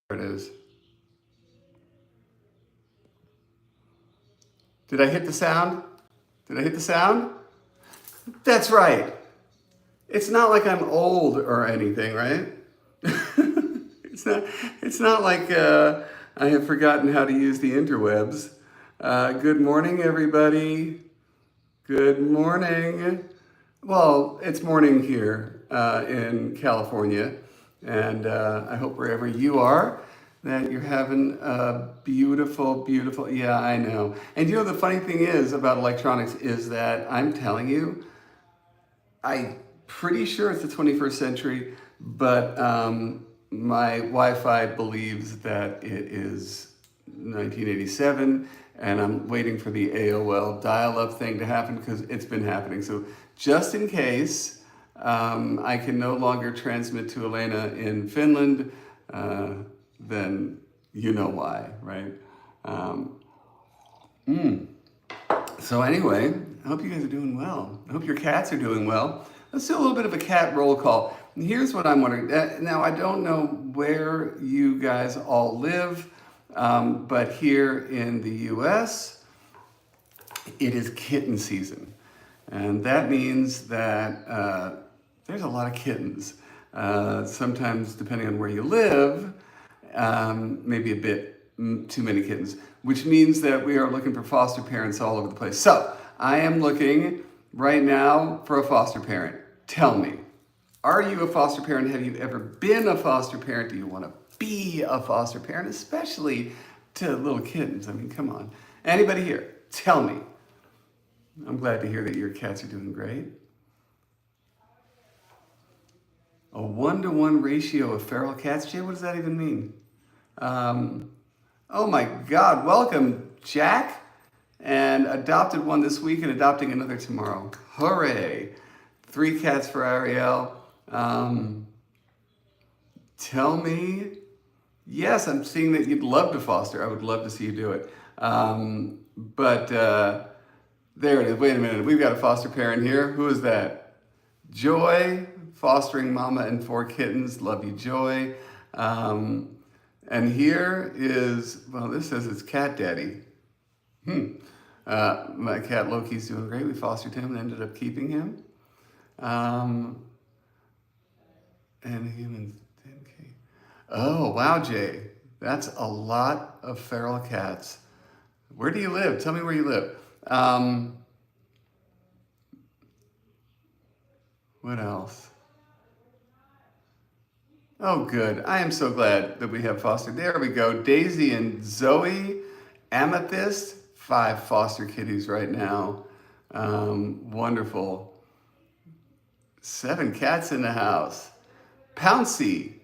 There it is. Did I hit the sound? Did I hit the sound? That's right. It's not like I'm old or anything, right? it's not. It's not like I have forgotten how to use the interwebs. Good morning, everybody. Good morning. Well, it's morning here in California, and I hope wherever you are that you're having a beautiful, beautiful. Yeah, I know. And you know the funny thing is about electronics is that I'm telling you, I'm pretty sure it's the 21st century, but my Wi-Fi believes that it is 1987, and I'm waiting for the AOL dial-up thing to happen because it's been happening. So just in case I can no longer transmit to Elena in Finland, then you know why, right? Um, So anyway, I hope you guys are doing well. I hope your cats are doing well. Let's do a little bit of a cat roll call. And here's what I'm wondering. Now, I don't know where you guys all live, but here in the US, it is kitten season. And that means that there's a lot of kittens. Sometimes, depending on where you live, maybe a bit too many kittens, which means that we are looking for foster parents all over the place. So I am looking right now for a foster parent. Tell me, are you a foster parent? Have you ever been a foster parent? Do you want to be a foster parent, especially to little kittens? I mean, come on. Anybody here? Tell me. I'm glad to hear that your cats are doing great. A 1-to-1 ratio of feral cats? Jay, what does that even mean? Oh my God, welcome, Jack. And adopted one this week and adopting another tomorrow. Hooray. 3 cats for Ariel. Tell me, yes, I'm seeing that you'd love to foster. I would love to see you do it. But there it is. Wait a minute. We've got a foster parent here. Who is that? Joy, fostering mama and 4 kittens. Love you, Joy. And here is, well, this says it's Cat Daddy. My cat Loki's doing great. We fostered him and ended up keeping him. And humans 10K. Oh, wow, Jay. That's a lot of feral cats. Where do you live? Tell me where you live. What else? Oh, good. I am so glad that we have foster. There we go. Daisy and Zoe, Amethyst, 5 foster kitties right now. Wonderful. 7 cats in the house. Pouncy,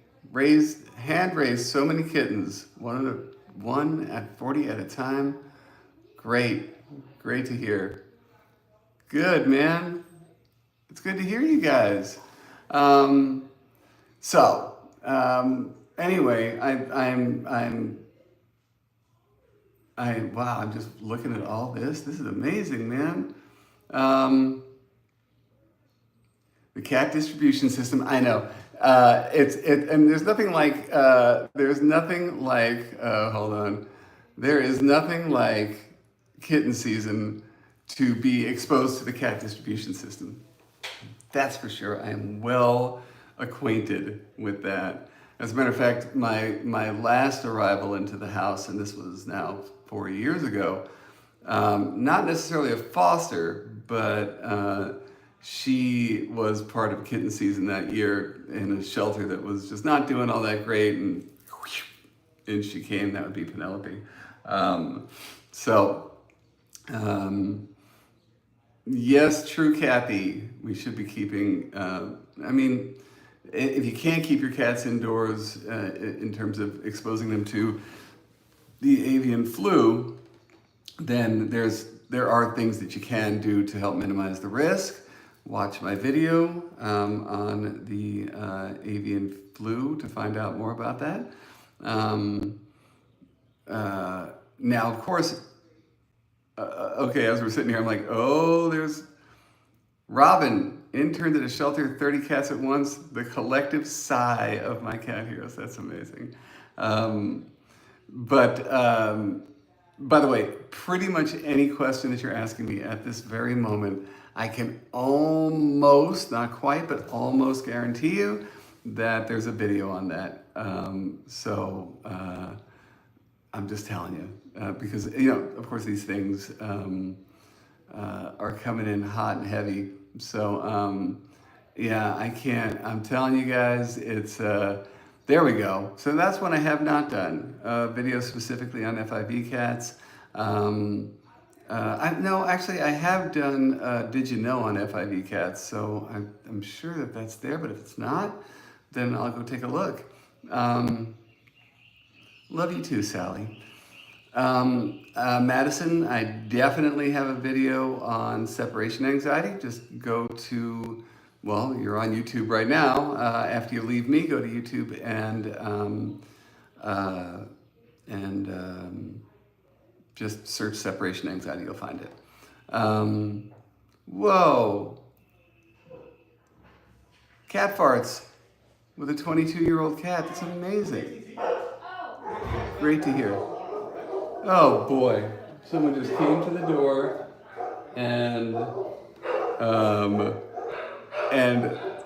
hand raised so many kittens. One at 40 at a time. Great. Great to hear. Good, man. It's good to hear you guys. Anyway, wow, I'm just looking at all this. This is amazing, man. The cat distribution system, I know. And there's nothing like, hold on. There is nothing like kitten season to be exposed to the cat distribution system. That's for sure. I am well acquainted with that. As a matter of fact, my last arrival into the house, and this was now 4 years ago, not necessarily a foster, but she was part of kitten season that year in a shelter that was just not doing all that great, and she came. That would be Penelope. Yes, true, Kathy. We should be keeping. If you can't keep your cats indoors in terms of exposing them to the avian flu, then there are things that you can do to help minimize the risk. Watch my video on the avian flu to find out more about that. Now, of course, okay, as we're sitting here, I'm like, oh, there's Robin, interned at a shelter, 30 cats at once. The collective sigh of my cat heroes. That's amazing. Um, but by the way, pretty much any question that you're asking me at this very moment, I can almost, not quite, but almost guarantee you that there's a video on that. I'm just telling you, because, of course, these things are coming in hot and heavy. Yeah, I can't. I'm telling you guys, it's there we go. So that's one I have not done. Video specifically on FIV cats. No, actually, I have done Did You Know on FIV cats, so I'm sure that that's there, but if it's not, then I'll go take a look. Love you too, Sally. Madison, I definitely have a video on separation anxiety. Just go to, well, you're on YouTube right now. After you leave me, go to YouTube and just search separation anxiety. You'll find it. Whoa. Cat farts with a 22-year-old cat. That's amazing. Great to hear. Oh boy, someone just came to the door and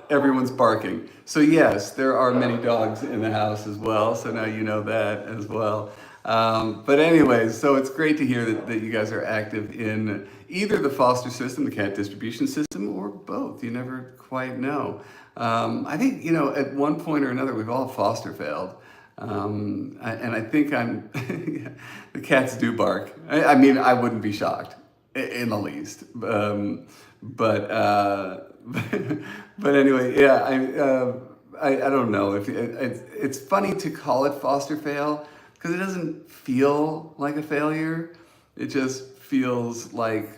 everyone's barking. So yes, there are many dogs in the house as well, so now you know that as well. But anyways, so it's great to hear that you guys are active in either the foster system, the cat distribution system, or both. You never quite know. I think, at one point or another, we've all foster failed. And I think the cats do bark. I mean, I wouldn't be shocked in the least. But anyway, yeah, I don't know if it's funny to call it foster fail because it doesn't feel like a failure. It just feels like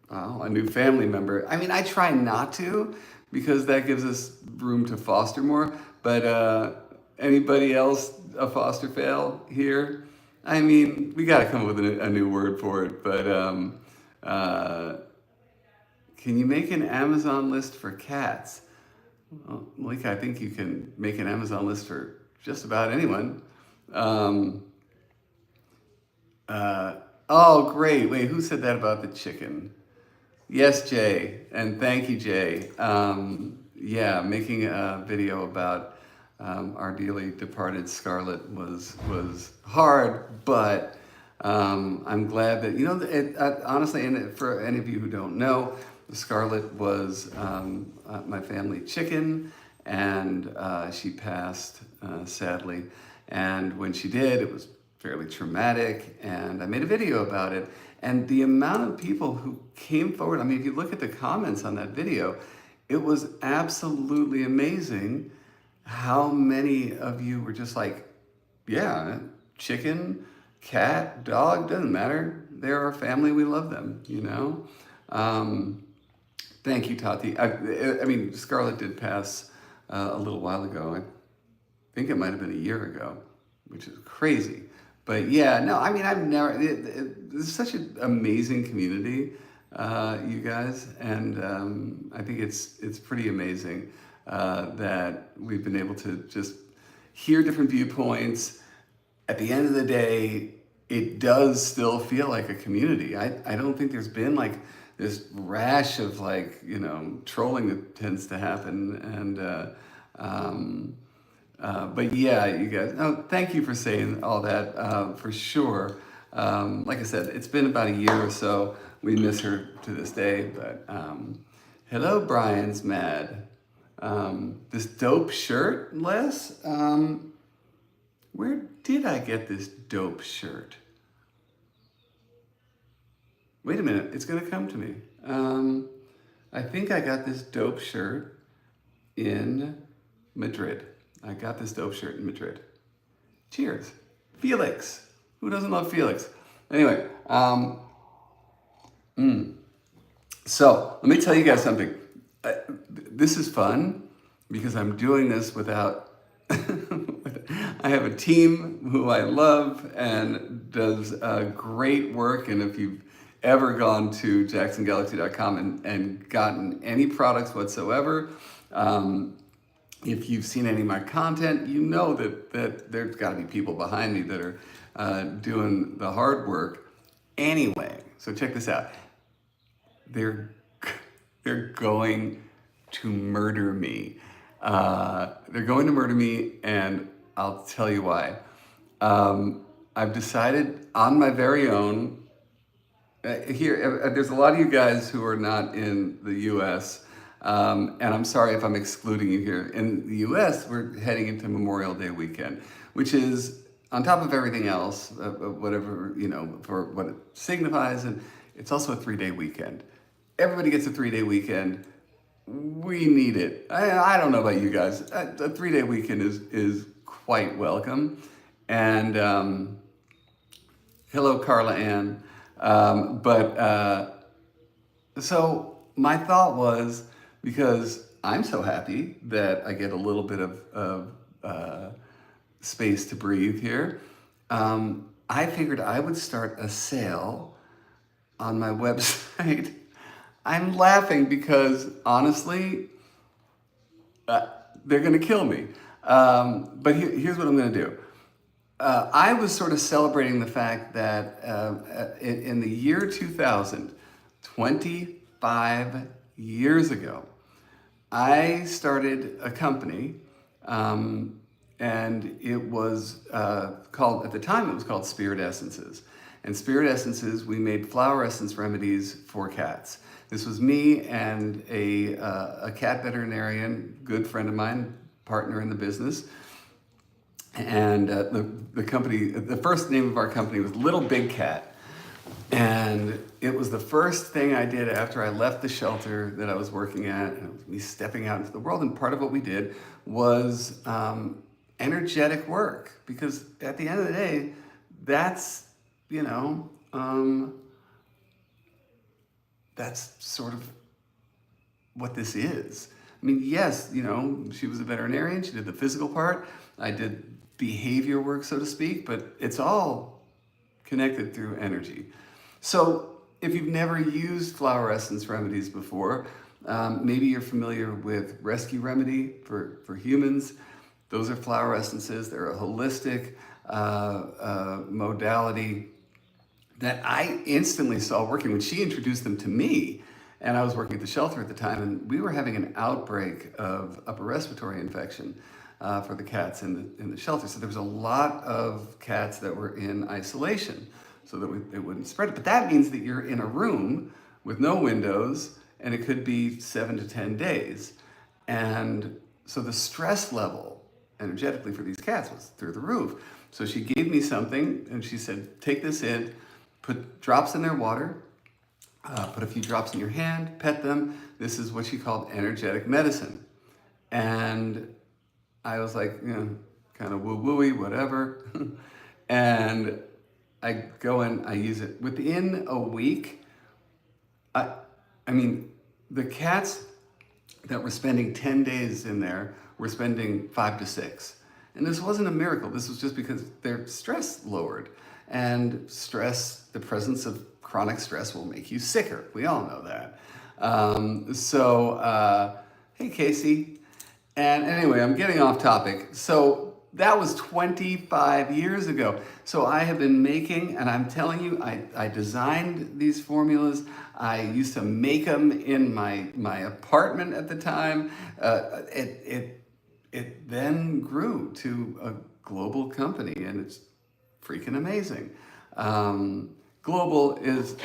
a new family member. I mean, I try not to because that gives us room to foster more. But anybody else a foster fail here? I mean, we got to come up with a new word for it. But can you make an Amazon list for cats? Well, Malika, I think you can make an Amazon list for just about anyone. Oh, great. Wait, who said that about the chicken? Yes, Jay. And thank you, Jay. Yeah, making a video about our dearly departed Scarlett was hard, but I'm glad that, honestly, and for any of you who don't know, Scarlett was my family chicken, and she passed, sadly. And when she did, it was fairly traumatic, and I made a video about it. And the amount of people who came forward, I mean, if you look at the comments on that video, it was absolutely amazing how many of you were just like, yeah, chicken, cat, dog, doesn't matter. They're our family, we love them, Thank you, Tati. I mean, Scarlett did pass a little while ago. I think it might have been a year ago, which is crazy. But yeah, no, I mean, I've never, it's such an amazing community, you guys. And I think it's pretty amazing that we've been able to just hear different viewpoints. At the end of the day, it does still feel like a community. I don't think there's been like this rash of trolling that tends to happen. But yeah, you guys, thank you for saying all that, for sure. Like I said, it's been about a year or so. We miss her to this day, but hello, Brian's mad. This dope shirt, Les? Where did I get this dope shirt? Wait a minute, it's gonna come to me. I think I got this dope shirt in Madrid. I got this dope shirt in Madrid. Cheers. Felix. Who doesn't love Felix? Anyway, so let me tell you guys something. This is fun because I'm doing this without, I have a team who I love and does great work. And if you've ever gone to jacksongalaxy.com and gotten any products whatsoever, if you've seen any of my content, you know that there's got to be people behind me that are doing the hard work. Anyway, so check this out. They're they're going to murder me. They're going to murder me, and I'll tell you why. I've decided on my very own. There's a lot of you guys who are not in the U.S., and I'm sorry if I'm excluding you here. In the U.S., we're heading into Memorial Day weekend, which is on top of everything else, whatever, for what it signifies, and it's also a 3-day weekend. Everybody gets a 3-day weekend. We need it. I don't know about you guys. A 3-day weekend is quite welcome. And hello, Carla Ann. So my thought was, because I'm so happy that I get a little bit of space to breathe here, I figured I would start a sale on my website. I'm laughing because honestly, they're going to kill me. But here's what I'm going to do. I was sort of celebrating the fact that in the year 2000, 25 years ago, I started a company, and it was called, at the time it was called Spirit Essences. And Spirit Essences, we made flower essence remedies for cats. This was me and a cat veterinarian, good friend of mine, partner in the business. And the company, the first name of our company was Little Big Cat. And it was the first thing I did after I left the shelter that I was working at, and it was me stepping out into the world. And part of what we did was energetic work, because at the end of the day, that's, that's sort of what this is. I mean, yes, she was a veterinarian, she did the physical part, I did behavior work, so to speak, but it's all connected through energy. So if you've never used flower essence remedies before, maybe you're familiar with Rescue Remedy for humans. Those are flower essences. They're a holistic modality that I instantly saw working when she introduced them to me. And I was working at the shelter at the time, and we were having an outbreak of upper respiratory infection for the cats in the shelter. So there was a lot of cats that were in isolation so that it wouldn't spread it. But that means that you're in a room with no windows, and it could be 7 to 10 days. And so the stress level energetically for these cats was through the roof. So she gave me something, and she said, take this in, put drops in their water, put a few drops in your hand, pet them. This is what she called energetic medicine. And I was like, kind of woo-wooey, whatever. And I go and I use it. Within a week, I mean, the cats that were spending 10 days in there were spending 5 to 6. And this wasn't a miracle. This was just because their stress lowered. And stress, the presence of chronic stress will make you sicker. We all know that. Hey, Casey. And anyway, I'm getting off topic. So that was 25 years ago. So I have been making, and I'm telling you, I designed these formulas. I used to make them in my apartment at the time. It then grew to a global company, and it's freaking amazing. Global is,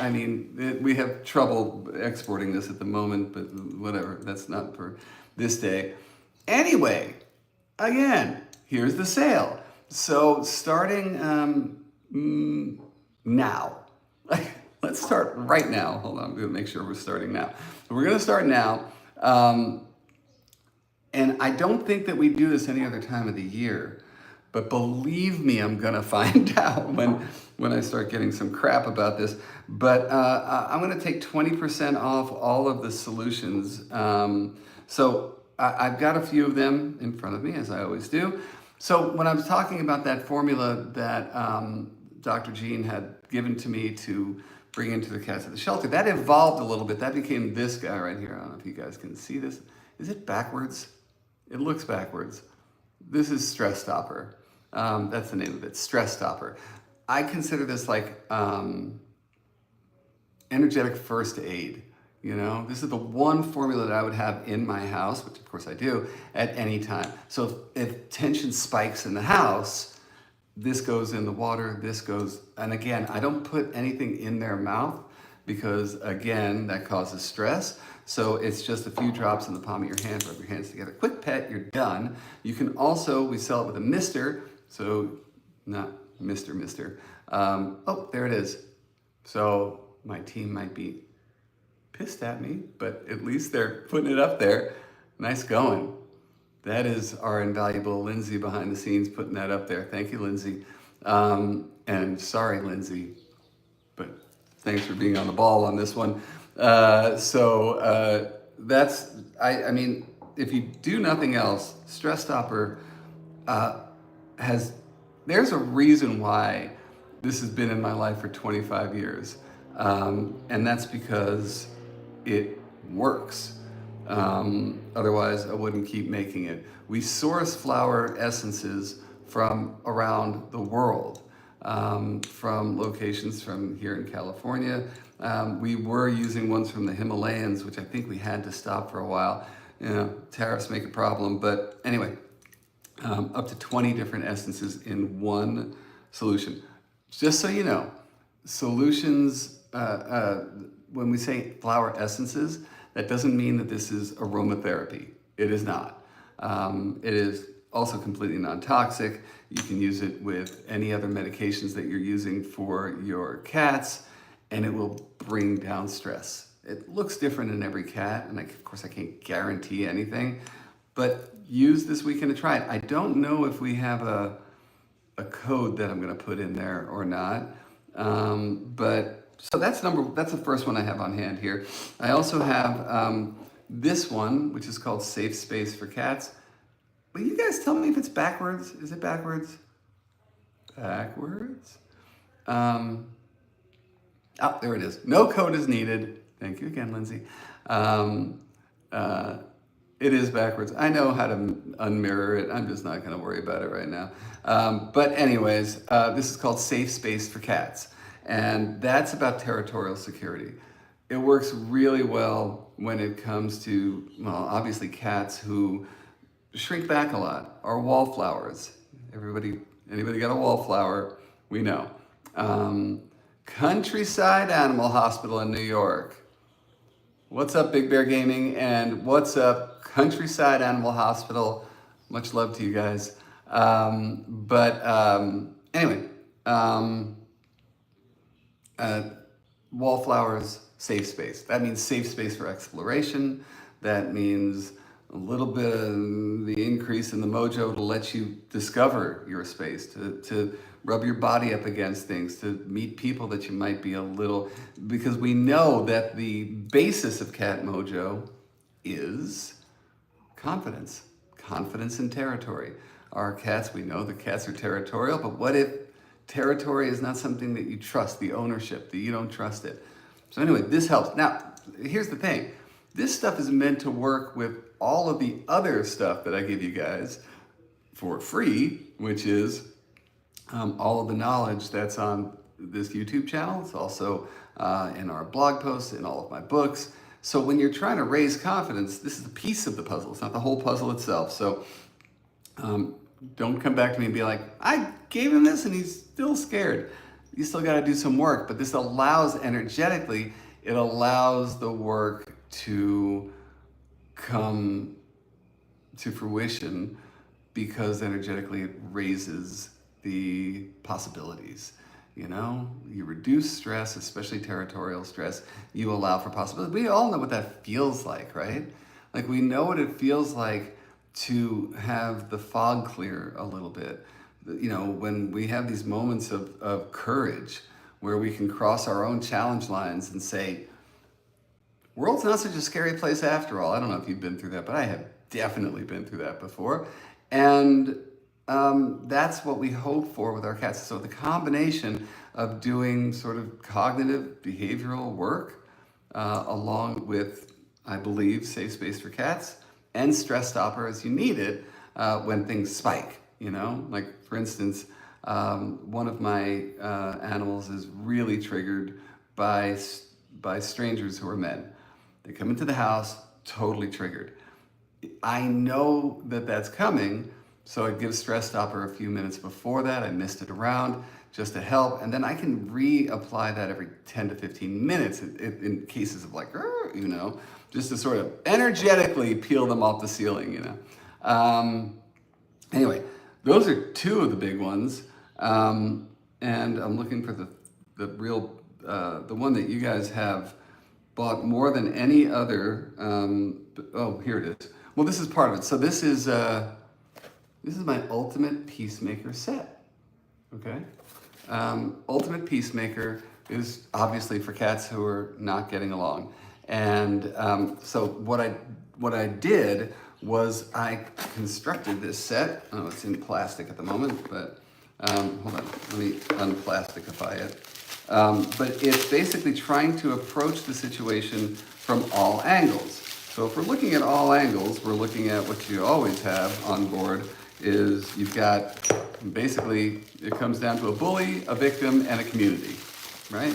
we have trouble exporting this at the moment, but whatever, that's not for this day. Anyway, again, here's the sale. So starting now, let's start right now. Hold on, I'm gonna make sure we're starting now. So we're gonna start now. And I don't think that we do this any other time of the year, but believe me, I'm gonna find out when I start getting some crap about this. But I'm gonna take 20% off all of the solutions. So I've got a few of them in front of me, as I always do. So when I was talking about that formula that Dr. Jean had given to me to bring into the cats at the shelter, that evolved a little bit. That became this guy right here. I don't know if you guys can see this. Is it backwards? It looks backwards. This is Stress Stopper. That's the name of it, Stress Stopper. I consider this like energetic first aid. You know, this is the one formula that I would have in my house, which of course I do, at any time. So if tension spikes in the house, this goes in the water, this goes, and again, I don't put anything in their mouth because again, that causes stress. So it's just a few drops in the palm of your hand, rub your hands together, quick pet, you're done. You can also, we sell it with a mister, so not mister. Oh, there it is. So my team might be pissed at me, but at least they're putting it up there. Nice going. That is our invaluable Lindsay behind the scenes putting that up there. Thank you, Lindsay. And sorry, Lindsay, but thanks for being on the ball on this one. That's, I mean, if you do nothing else, Stress Stopper there's a reason why this has been in my life for 25 years. And that's because it works. Otherwise, I wouldn't keep making it. We source flower essences from around the world, from locations from here in California. We were using ones from the Himalayas, which I think we had to stop for a while. You know, tariffs make a problem, but anyway, up to 20 different essences in one solution. Just so you know, solutions, when we say flower essences, that doesn't mean that this is aromatherapy. It is not. It is also completely non-toxic. You can use it with any other medications that you're using for your cats, and it will bring down stress. It looks different in every cat, and of course I can't guarantee anything, but use this weekend to try it. I don't know if we have a code that I'm gonna put in there or not, but so that's the first one I have on hand here. I also have this one, which is called Safe Space for Cats. Will you guys tell me if it's backwards? Is it backwards? Backwards? Oh, there it is. No code is needed. Thank you again, Lindsay. It is backwards. I know how to unmirror it. I'm just not going to worry about it right now. But anyways, this is called Safe Space for Cats. And that's about territorial security. It works really well when it comes to, well, obviously cats who shrink back a lot, or wallflowers. Anybody got a wallflower? We know. Countryside Animal Hospital in New York. What's up, Big Bear Gaming? And what's up, Countryside Animal Hospital? Much love to you guys. Anyway, wallflowers, safe space. That means safe space for exploration. That means a little bit of the increase in the mojo to let you discover your space, to rub your body up against things, to meet people that you might be a little, because we know that the basis of cat mojo is confidence. Confidence in territory. Our cats, we know the cats are territorial, but what if territory is not something that you trust, the ownership, that you don't trust it? So anyway, this helps. Now, here's the thing. This stuff is meant to work with all of the other stuff that I give you guys for free, which is all of the knowledge that's on this YouTube channel. It's also in our blog posts, in all of my books. So when you're trying to raise confidence, this is a piece of the puzzle. It's not the whole puzzle itself. So don't come back to me and be like, I gave him this and he's still scared. You still got to do some work, but this allows energetically, it allows the work to come to fruition because energetically it raises the possibilities. You know, you reduce stress, especially territorial stress. You allow for possibilities. We all know what that feels like, right? Like we know what it feels like to have the fog clear a little bit. You know, when we have these moments of courage where we can cross our own challenge lines and say, world's not such a scary place after all. I don't know if you've been through that, but I have definitely been through that before. And that's what we hope for with our cats. So the combination of doing sort of cognitive behavioral work along with, I believe, Safe Space for Cats and stress stopper as you need it when things spike, you know? Like, for instance, one of my animals is really triggered by strangers who are men. They come into the house, totally triggered. I know that that's coming, so I give stress stopper a few minutes before that. I mist it around just to help, and then I can reapply that every 10 to 15 minutes in cases of like, you know, just to sort of energetically peel them off the ceiling, you know. Anyway, those are two of the big ones, and I'm looking for the real, the one that you guys have bought more than any other. Oh, here it is. Well, this is part of it. So this is my Ultimate Peacemaker set. Okay, Ultimate Peacemaker is obviously for cats who are not getting along, and so what I did was I constructed this set. Oh, it's in plastic at the moment, but hold on, let me unplasticify it. But it's basically trying to approach the situation from all angles. So if we're looking at all angles, we're looking at what you always have on board is you've got, basically, it comes down to a bully, a victim, and a community, right?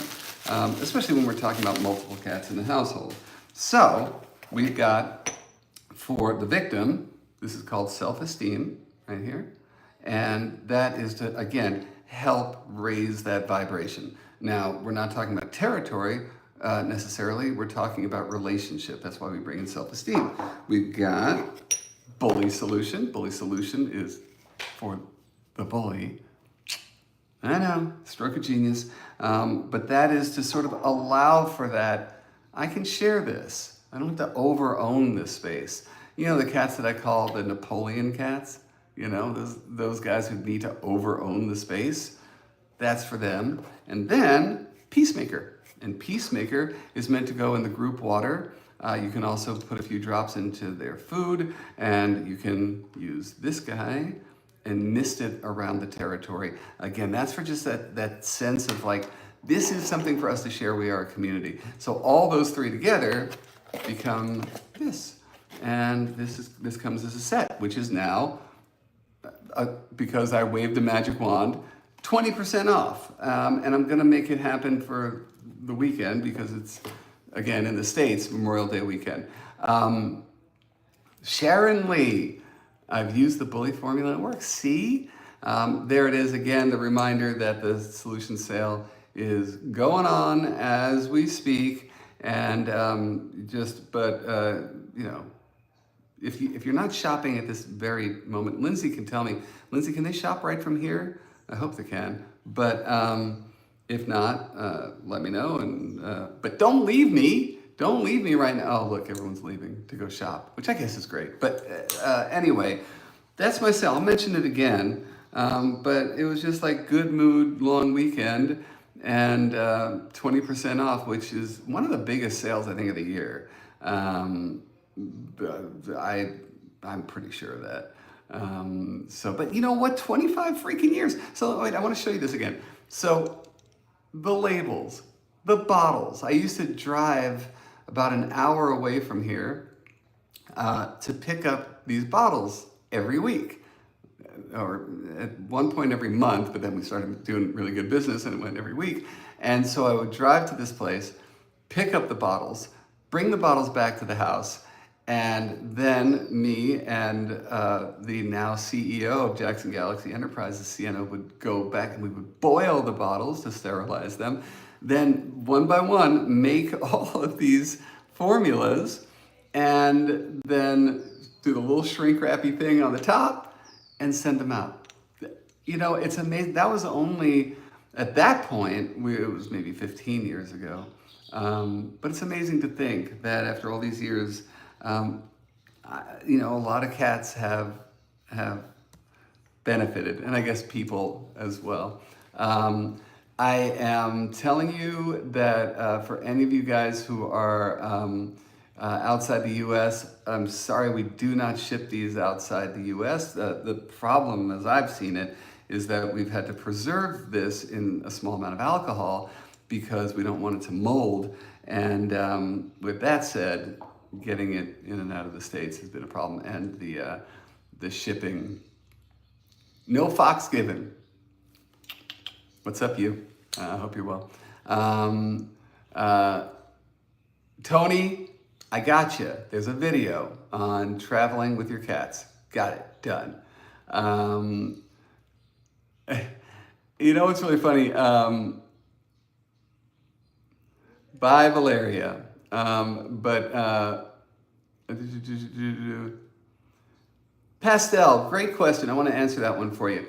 Especially when we're talking about multiple cats in the household. So we've got, for the victim, this is called self-esteem, right here. And that is to, again, help raise that vibration. Now, we're not talking about territory necessarily, we're talking about relationship. That's why we bring in self-esteem. We've got bully solution. Bully solution is for the bully. I know, stroke of genius. But that is to sort of allow for that, I can share this. I don't have to over-own this space. You know, the cats that I call the Napoleon cats, you know, those guys who need to over-own the space, that's for them. And then Peacemaker. And Peacemaker is meant to go in the group water. You can also put a few drops into their food, and you can use this guy and mist it around the territory. Again, that's for just that sense of like, this is something for us to share. We are a community. So all those three together become this. And this comes as a set, which is now, because I waved a magic wand, 20% off. And I'm gonna make it happen for the weekend because it's, again, in the States, Memorial Day weekend. Sharon Lee, I've used the bully formula, it works. See? There it is again, the reminder that the solution sale is going on as we speak. And you know, if you're not shopping at this very moment, Lindsay can tell me, Lindsay, can they shop right from here? I hope they can. But if not, let me know. And but don't leave me. Don't leave me right now. Oh, look, everyone's leaving to go shop, which I guess is great. But anyway, that's my sale. I'll mention it again. But it was just like good mood, long weekend, and 20% off, which is one of the biggest sales, I think, of the year. I'm pretty sure of that. But you know what? 25 freaking years. So wait, I want to show you this again. So the labels, the bottles. I used to drive about an hour away from here to pick up these bottles every week, or at one point every month, but then we started doing really good business and it went every week. And so I would drive to this place, pick up the bottles, bring the bottles back to the house, and then me and the now CEO of Jackson Galaxy Enterprises, Sienna, would go back and we would boil the bottles to sterilize them. Then one by one, make all of these formulas and then do the little shrink wrappy thing on the top and send them out. You know, it's amazing. That was only, at that point, it was maybe 15 years ago. But it's amazing to think that after all these years, you know, a lot of cats have benefited, and I guess people as well. I am telling you that for any of you guys who are outside the U.S., I'm sorry we do not ship these outside the U.S. The problem, as I've seen it, is that we've had to preserve this in a small amount of alcohol because we don't want it to mold. And with that said, getting it in and out of the States has been a problem, and the shipping. No fox given. What's up, you? I hope you're well. Tony, I got you. There's a video on traveling with your cats. Got it. Done. You know what's really funny? Bye, Valeria. Pastel, great question. I want to answer that one for you.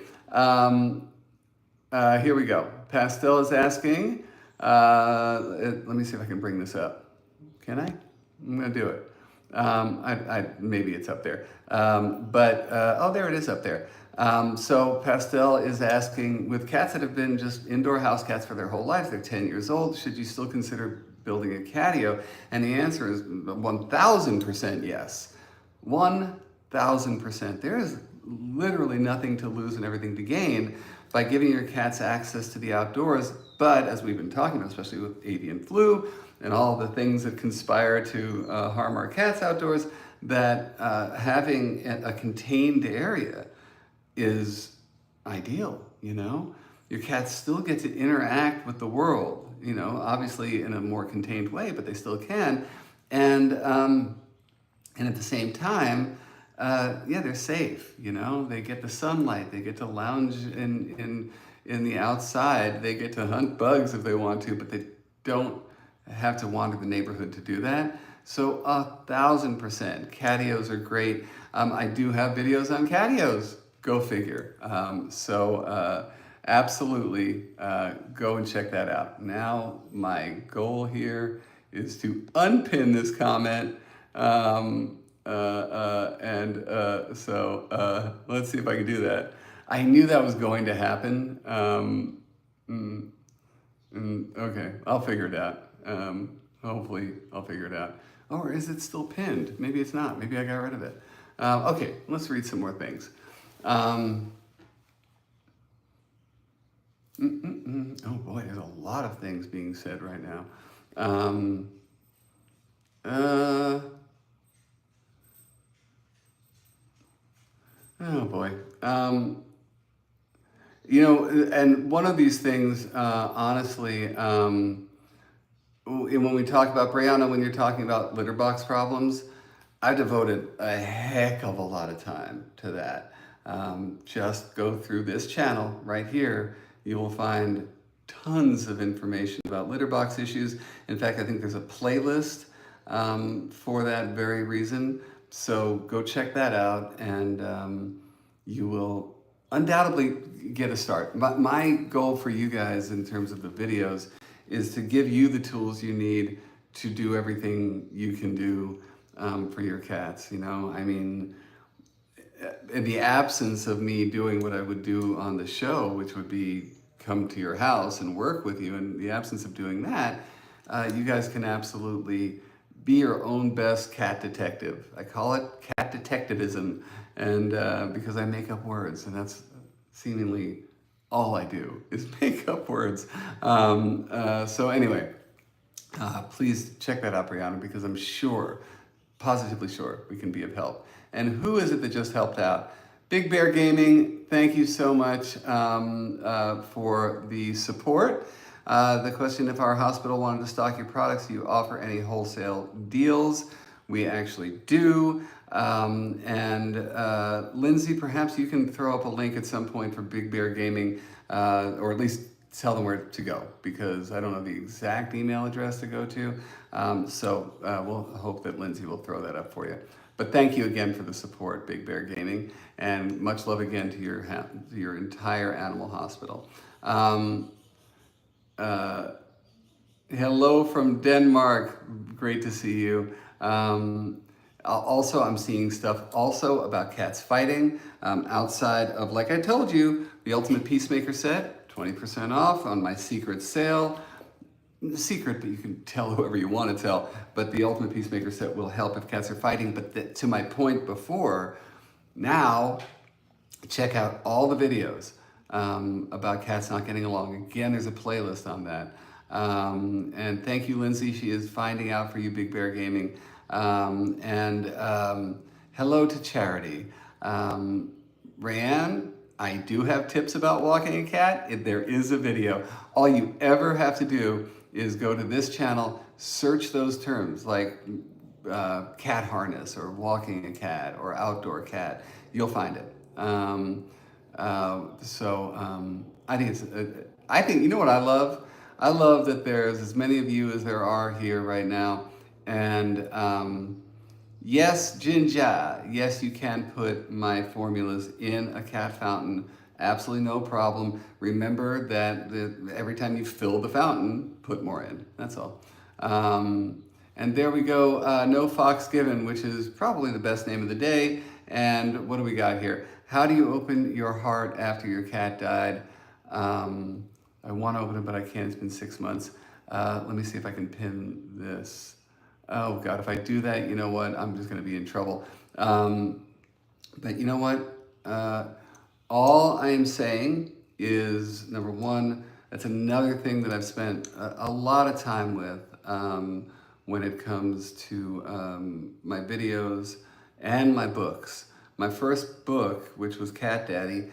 Here we go. Pastel is asking, let me see if I can bring this up. Can I? I'm going to do it. Maybe it's up there. Oh, there it is up there. So Pastel is asking, with cats that have been just indoor house cats for their whole lives, they're 10 years old, should you still consider building a catio? And the answer is 1,000% yes. 1,000%. There is literally nothing to lose and everything to gain by giving your cats access to the outdoors. But as we've been talking about, especially with avian flu and all the things that conspire to harm our cats outdoors, that having a contained area is ideal, you know? Your cats still get to interact with the world, you know, obviously in a more contained way, but they still can. And at the same time, yeah, they're safe, you know? They get the sunlight, they get to lounge in the outside, they get to hunt bugs if they want to, but they don't have to wander the neighborhood to do that. So 1,000%. Catios are great. I do have videos on catios. Go figure. Absolutely go and check that out. Now my goal here is to unpin this comment. Let's see if I can do that. I knew that was going to happen. Okay, I'll figure it out. Hopefully I'll figure it out. Or is it still pinned? Maybe it's not. Maybe I got rid of it. Okay, let's read some more things. Oh boy, there's a lot of things being said right now. Oh boy. You know, and one of these things, honestly, when we talk about, Brianna, when you're talking about litter box problems, I devoted a heck of a lot of time to that. Just go through this channel right here. You will find tons of information about litter box issues. In fact, I think there's a playlist for that very reason. So go check that out, and you will undoubtedly get a start. My goal for you guys in terms of the videos is to give you the tools you need to do everything you can do for your cats. You know, I mean, in the absence of me doing what I would do on the show, which would be come to your house and work with you, in the absence of doing that, you guys can absolutely be your own best cat detective. I call it cat detectivism, and because I make up words, and that's seemingly all I do is make up words. So anyway, please check that out, Brianna, because I'm sure, positively sure, we can be of help. And who is it that just helped out? Big Bear Gaming, thank you so much for the support. The question, if our hospital wanted to stock your products, do you offer any wholesale deals? We actually do. Lindsay, perhaps you can throw up a link at some point for Big Bear Gaming, or at least tell them where to go, because I don't know the exact email address to go to. We'll hope that Lindsay will throw that up for you. But thank you again for the support, Big Bear Gaming, and much love again to your entire animal hospital. Hello from Denmark. Great to see you. Also, I'm seeing stuff also about cats fighting outside of, like I told you, the Ultimate Peacemaker set, 20% off on my secret sale. Secret, but you can tell whoever you want to tell. But the Ultimate Peacemaker set will help if cats are fighting. But to my point before, now check out all the videos about cats not getting along. Again, there's a playlist on that. And thank you, Lindsay. She is finding out for you, Big Bear Gaming. Hello to Charity. Rayanne, I do have tips about walking a cat. There is a video. All you ever have to do is go to this channel, search those terms like cat harness or walking a cat or outdoor cat. You'll find it. I think, you know what I love? I love that there's as many of you as there are here right now. And yes, Jinja, yes, you can put my formulas in a cat fountain. Absolutely no problem. Remember that every time you fill the fountain, put more in. That's all. And there we go. No Fox Given, which is probably the best name of the day. And what do we got here? How do you open your heart after your cat died? I want to open it, but I can't. It's been 6 months. Let me see if I can pin this. Oh God, if I do that, you know what? I'm just going to be in trouble. But you know what? All I am saying is, number one, that's another thing that I've spent a lot of time with when it comes to my videos and my books. My first book, which was Cat Daddy,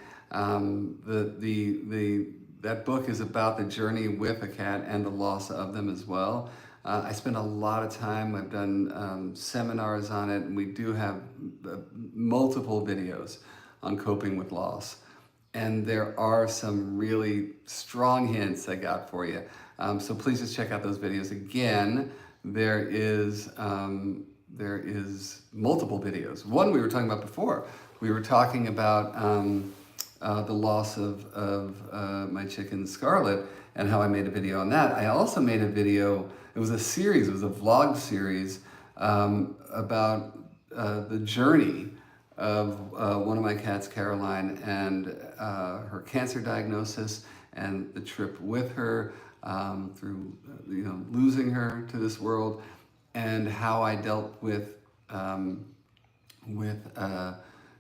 that book is about the journey with a cat and the loss of them as well. I spend a lot of time, I've done seminars on it, and we do have multiple videos on coping with loss. And there are some really strong hints I got for you. So please just check out those videos. Again, there is multiple videos. One we were talking about before. We were talking about the loss of my chicken Scarlet and how I made a video on that. I also made a video, it was a series, it was a vlog series about the journey of one of my cats, Caroline, and her cancer diagnosis and the trip with her through losing her to this world, and how I dealt with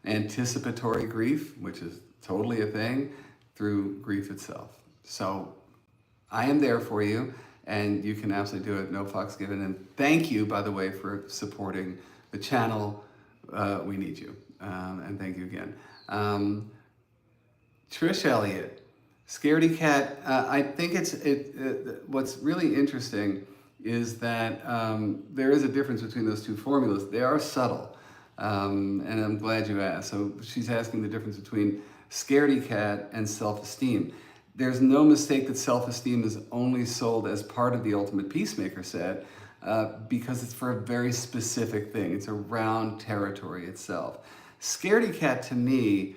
anticipatory grief, which is totally a thing, through grief itself. So I am there for you, and you can absolutely do it. No Fox Given. And thank you, by the way, for supporting the channel. We need you. And thank you again. Trish Elliott, Scaredy Cat. I think what's really interesting is that there is a difference between those two formulas. They are subtle, and I'm glad you asked. So she's asking the difference between Scaredy Cat and self-esteem. There's no mistake that self-esteem is only sold as part of the Ultimate Peacemaker set because it's for a very specific thing. It's around territory itself. Scaredy Cat to me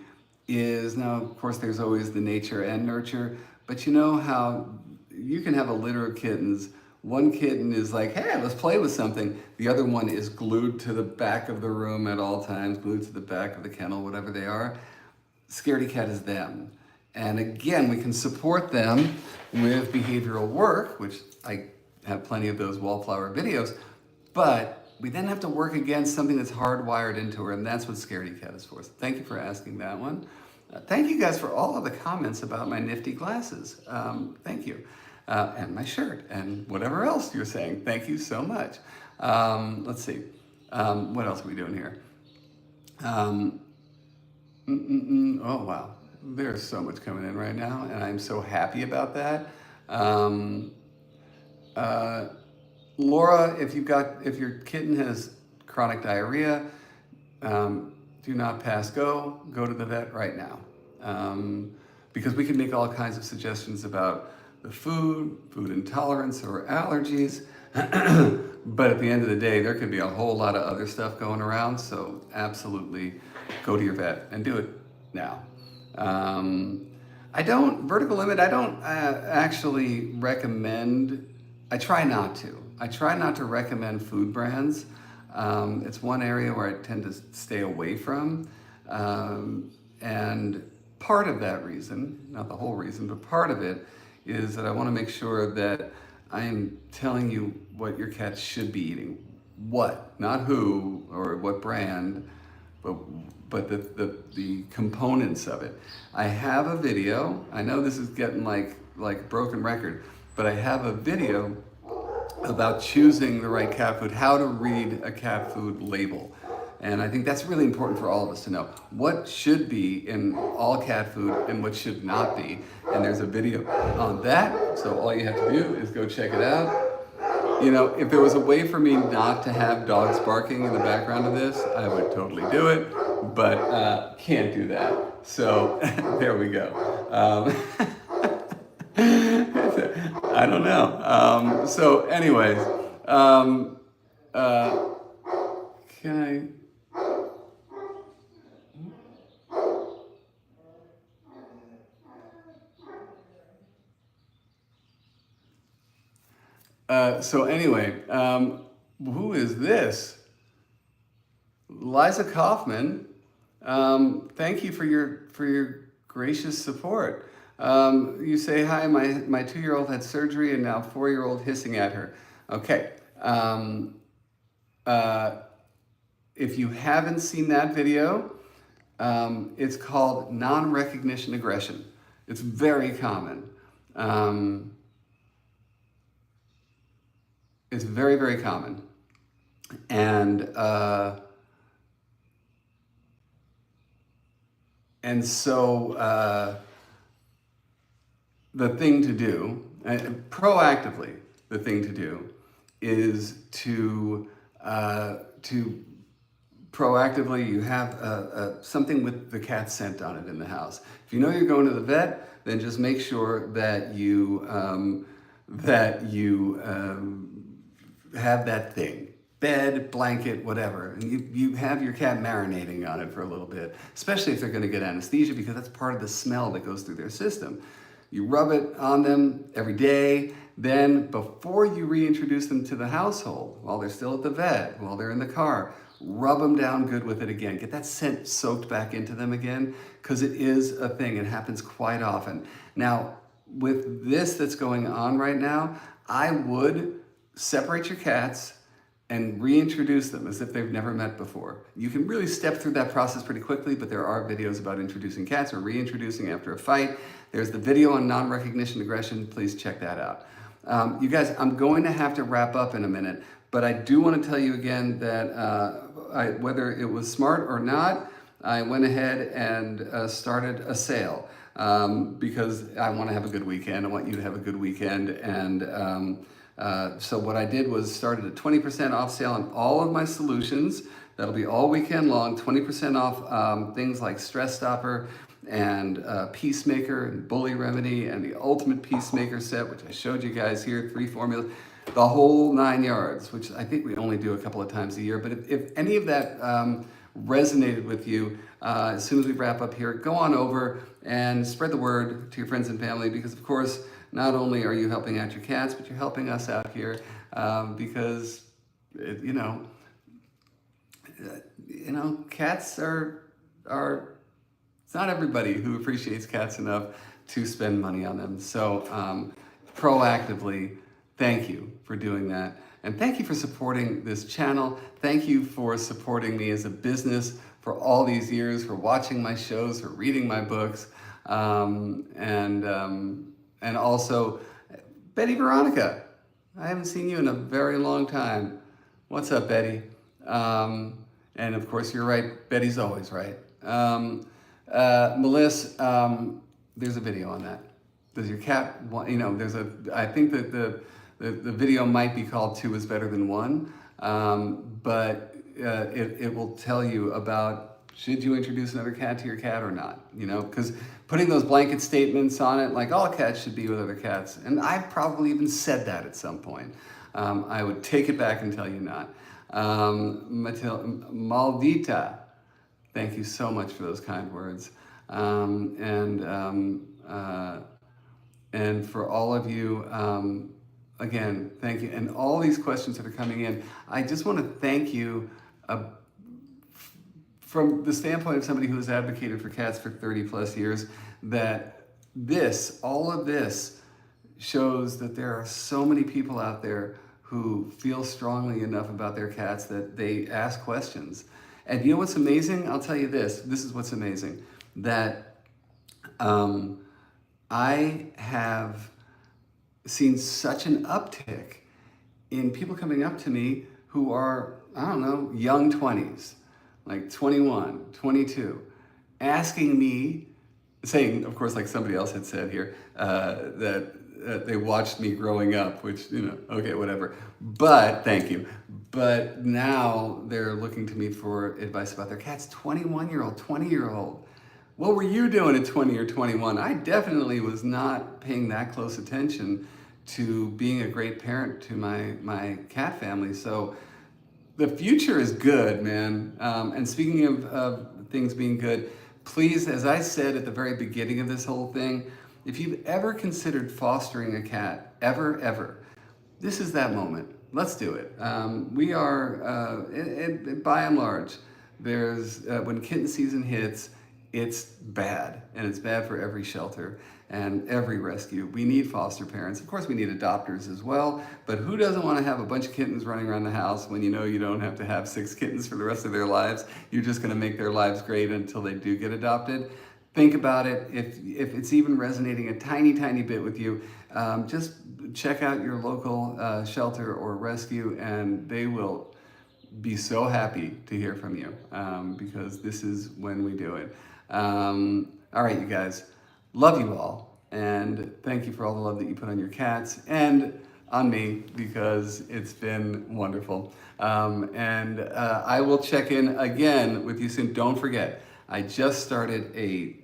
is, now of course there's always the nature and nurture, but you know how you can have a litter of kittens. One kitten is like, hey, let's play with something. The other one is glued to the back of the room at all times, glued to the back of the kennel, whatever they are. Scaredy Cat is them. And again, we can support them with behavioral work, which I have plenty of those wallflower videos, but we then have to work against something that's hardwired into her, and that's what Scaredy Cat is for. So thank you for asking that one. Thank you guys for all of the comments about my nifty glasses. Thank you. And my shirt, and whatever else you're saying. Thank you so much. Let's see. What else are we doing here? Oh, wow. There's so much coming in right now, and I'm so happy about that. Laura, if your kitten has chronic diarrhea, do not pass go. Go to the vet right now. Because we can make all kinds of suggestions about the food intolerance or allergies. But at the end of the day, there could be a whole lot of other stuff going around. So absolutely go to your vet and do it now. Vertical limit, I don't actually recommend, I try not to recommend food brands. It's one area where I tend to stay away from. And part of that reason, not the whole reason, but part of it is that I want to make sure that I am telling you what your cat should be eating. What, not who or what brand, but the components of it. I have a video. I know this is getting like broken record, but I have a video about choosing the right cat food, how to read a cat food label. And I think that's really important for all of us to know. What should be in all cat food and what should not be. And there's a video on that, so all you have to do is go check it out. You know, if there was a way for me not to have dogs barking in the background of this, I would totally do it, but can't do that. So there we go. I don't know. So anyways, can I... So anyway, who is this? Liza Kaufman. Thank you for your gracious support. You say, hi, my 2-year-old had surgery and now 4-year-old hissing at her. Okay. If you haven't seen that video, it's called non-recognition aggression. It's very common. It's very, very common. And so the thing to do, proactively, the thing to do is to proactively, you have something with the cat scent on it in the house. If you know you're going to the vet, then just make sure that you have that thing. Bed, blanket, whatever. And you have your cat marinating on it for a little bit, especially if they're going to get anesthesia, because that's part of the smell that goes through their system. You rub it on them every day. Then before you reintroduce them to the household, while they're still at the vet, while they're in the car, rub them down good with it again. Get that scent soaked back into them again, because it is a thing. It happens quite often. Now, with this that's going on right now, I would separate your cats and reintroduce them as if they've never met before. You can really step through that process pretty quickly, but there are videos about introducing cats or reintroducing after a fight. There's the video on non-recognition aggression. Please check that out. You guys, I'm going to have to wrap up in a minute, but I do want to tell you again that whether it was smart or not, I went ahead and started a sale because I want to have a good weekend. I want you to have a good weekend. And so what I did was started a 20% off sale on all of my solutions. That'll be all weekend long, 20% off things like Stress Stopper and Peacemaker and Bully Remedy and the Ultimate Peacemaker set, which I showed you guys here, 3 formulas, the whole 9 yards, which I think we only do a couple of times a year. But if any of that resonated with you, as soon as we wrap up here, go on over and spread the word to your friends and family, because of course, not only are you helping out your cats, but you're helping us out here because, cats are, it's not everybody who appreciates cats enough to spend money on them. So proactively, thank you for doing that. And thank you for supporting this channel. Thank you for supporting me as a business for all these years, for watching my shows, for reading my books, and also, Betty Veronica, I haven't seen you in a very long time. What's up, Betty? And of course, you're right. Betty's always right. Melissa, there's a video on that. Does your cat want, I think that the video might be called 2 is better than 1, but it will tell you about should you introduce another cat to your cat or not, because putting those blanket statements on it, like all cats should be with other cats, and I've probably even said that at some point. I would take it back and tell you not. Maldita, thank you so much for those kind words. And for all of you, again, thank you. And all these questions that are coming in, I just want to thank you from the standpoint of somebody who has advocated for cats for 30 plus years, that all of this shows that there are so many people out there who feel strongly enough about their cats that they ask questions. And you know what's amazing? I'll tell you this is what's amazing, that I have seen such an uptick in people coming up to me who are, I don't know, young 20s, like 21, 22, asking me, saying, of course, like somebody else had said here, that they watched me growing up, which, okay, whatever. But, thank you. But now they're looking to me for advice about their cats. 21-year-old, 20-year-old. What were you doing at 20 or 21? I definitely was not paying that close attention to being a great parent to my cat family. So the future is good, man. And speaking of things being good, please, as I said at the very beginning of this whole thing, if you've ever considered fostering a cat, ever, this is that moment. Let's do it. We are, by and large, there's when kitten season hits, it's bad, and it's bad for every shelter and every rescue. We need foster parents. Of course, we need adopters as well, but who doesn't want to have a bunch of kittens running around the house when you know you don't have to have 6 kittens for the rest of their lives? You're just going to make their lives great until they do get adopted. Think about it. If it's even resonating a tiny bit with you, just check out your local shelter or rescue, and they will be so happy to hear from you, because this is when we do it. All right, you guys, love you all, and thank you for all the love that you put on your cats and on me, because it's been wonderful. And I will check in again with you soon. Don't forget, I just started a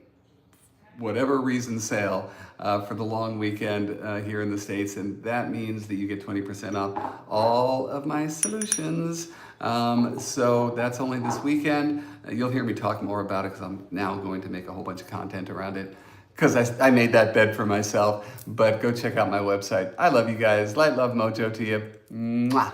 whatever reason sale for the long weekend here in the States, and that means that you get 20% off all of my solutions. So that's only this weekend. You'll hear me talk more about it because I'm now going to make a whole bunch of content around it, because I made that bed for myself. But go check out my website. I love you guys. Light, love, mojo to you. Mwah.